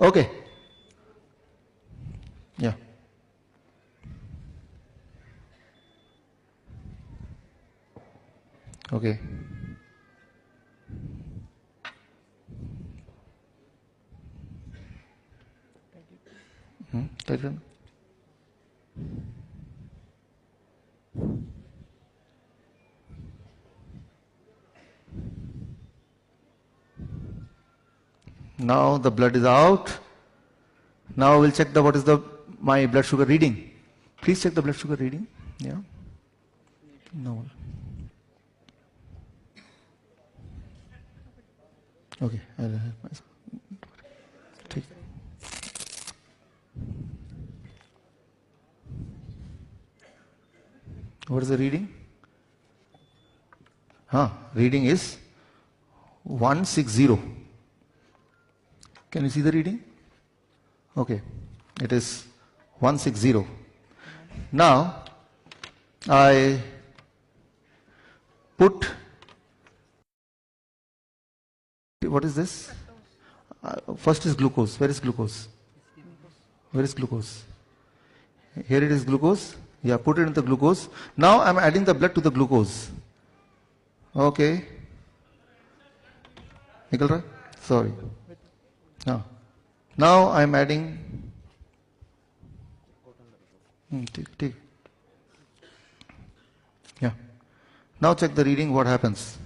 Okay. Yeah. Okay. Tighten. Now the blood is out. Now we'll check what is my blood sugar reading. Please check the blood sugar reading. Yeah. No. Okay. I'll help myself. Take. What is the reading? Reading is 160. Can you see the reading? Okay. It is 160. Now I put, what is this? First is glucose. Where is glucose? Where is glucose? Here it is glucose. Yeah, put it in the glucose. Now I am adding the blood to the glucose. Okay. Nikolra? Sorry. Now I am adding. Take. Yeah. Now check the reading, what happens.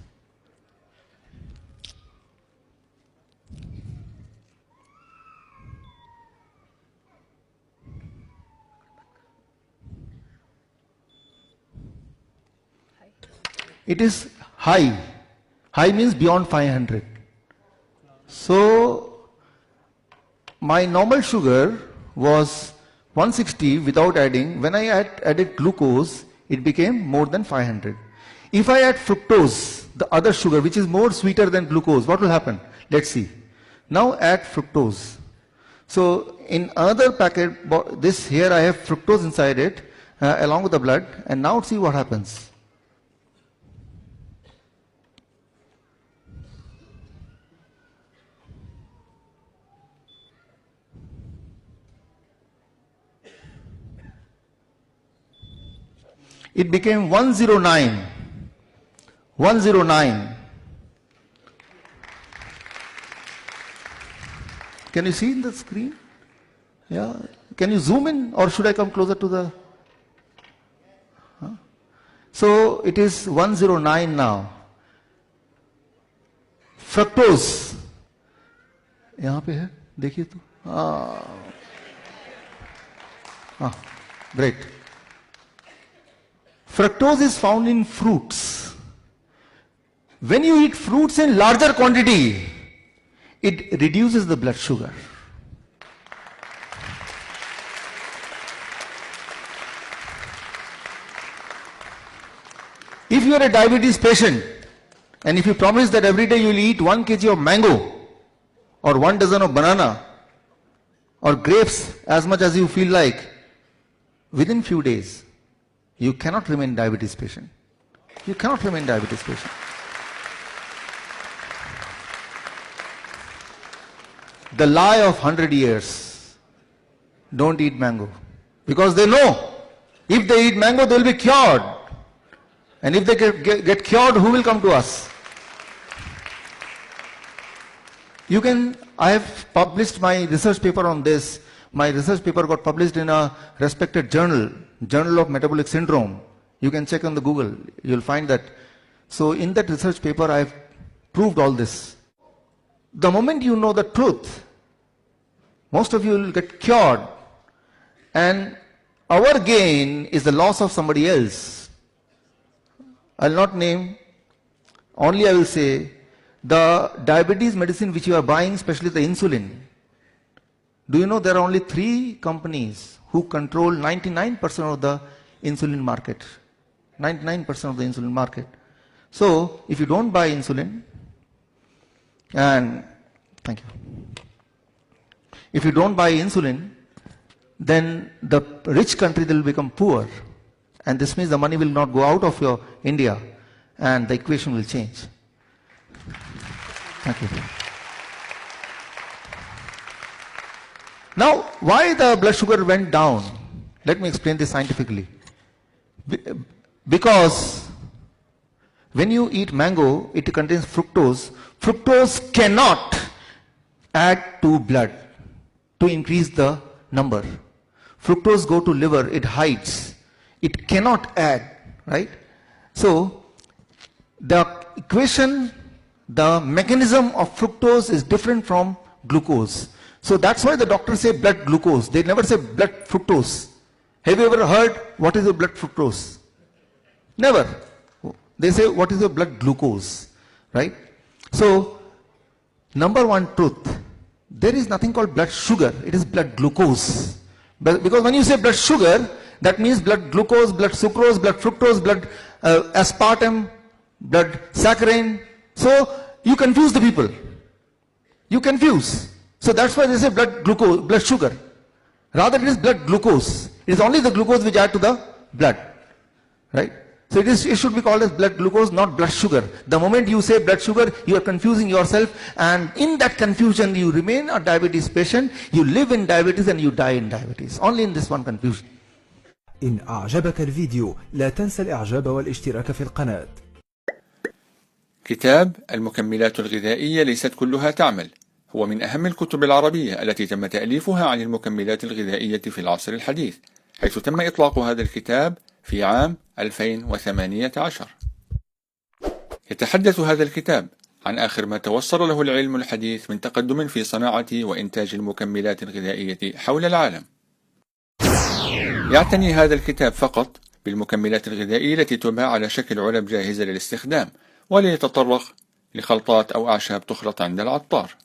It is high. High means beyond 500. So my normal sugar was 160 without adding. When I added glucose, it became more than 500. If I add fructose, the other sugar which is more sweeter than glucose, what will happen? Let's see. Now add fructose. So in another packet, this here I have fructose inside it along with the blood, and now see what happens. It became 109. 109. Can you see in the screen? Yeah. Can you zoom in, or should I come closer to the? So it is 109 now. Fructose. यहाँ पे है, देखिए तो. Great. Fructose is found in fruits. When you eat fruits in larger quantity, it reduces the blood sugar. If you are a diabetes patient, and if you promise that every day you will eat 1 kg of mango, or 1 dozen of banana, or grapes as much as you feel like, within few days, you cannot remain diabetes patient. You cannot remain diabetes patient. The lie of 100 years. Don't eat mango. Because they know, if they eat mango, they will be cured. And if they get cured, who will come to us? I have published my research paper on this. My research paper got published in a respected journal, Journal of Metabolic Syndrome. You can check on the Google, you'll find that. So in that research paper, I have proved all this. The moment you know the truth, most of you will get cured. And our gain is the loss of somebody else. I'll not name, only I will say, the diabetes medicine which you are buying, especially the insulin. Do you know there are only 3 companies who control 99% of the insulin market? 99% of the insulin market. So, if you don't buy insulin, and thank you. If you don't buy insulin, then the rich country will become poor. And this means the money will not go out of your India, and the equation will change. Thank you. Now, why the blood sugar went down? Let me explain this scientifically. Because when you eat mango, it contains fructose. Fructose cannot add to blood to increase the number. Fructose go to liver, it hides. It cannot add, right? So, the equation, the mechanism of fructose is different from glucose. So that's why the doctors say blood glucose. They never say blood fructose. Have you ever heard what is your blood fructose? Never. They say what is your blood glucose, right? So, number one truth, there is nothing called blood sugar, it is blood glucose. But because when you say blood sugar, that means blood glucose, blood sucrose, blood fructose, blood aspartame, blood saccharin. So, you confuse the people. You confuse. So that's why they say blood glucose, blood sugar. Rather it is blood glucose. It is only the glucose which add to the blood. Right? So it should be called as blood glucose, not blood sugar. The moment you say blood sugar, you are confusing yourself, and in that confusion you remain a diabetes patient, you live in diabetes and you die in diabetes. Only in this one confusion. إن أعجبك الفيديو لا تنسى الإعجاب والاشتراك في القناة. كتاب المكملات الغذائية ليست كلها تعمل هو من أهم الكتب العربية التي تم تأليفها عن المكملات الغذائية في العصر الحديث، حيث تم إطلاق هذا الكتاب في عام 2018. يتحدث هذا الكتاب عن آخر ما توصل له العلم الحديث من تقدم في صناعة وإنتاج المكملات الغذائية حول العالم. يعتني هذا الكتاب فقط بالمكملات الغذائية التي تباع على شكل علب جاهزة للاستخدام، ولا يتطرق لخلطات أو أعشاب تخلط عند العطار.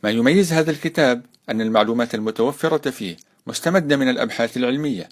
ما يميز هذا الكتاب أن المعلومات المتوفرة فيه مستمدة من الأبحاث العلمية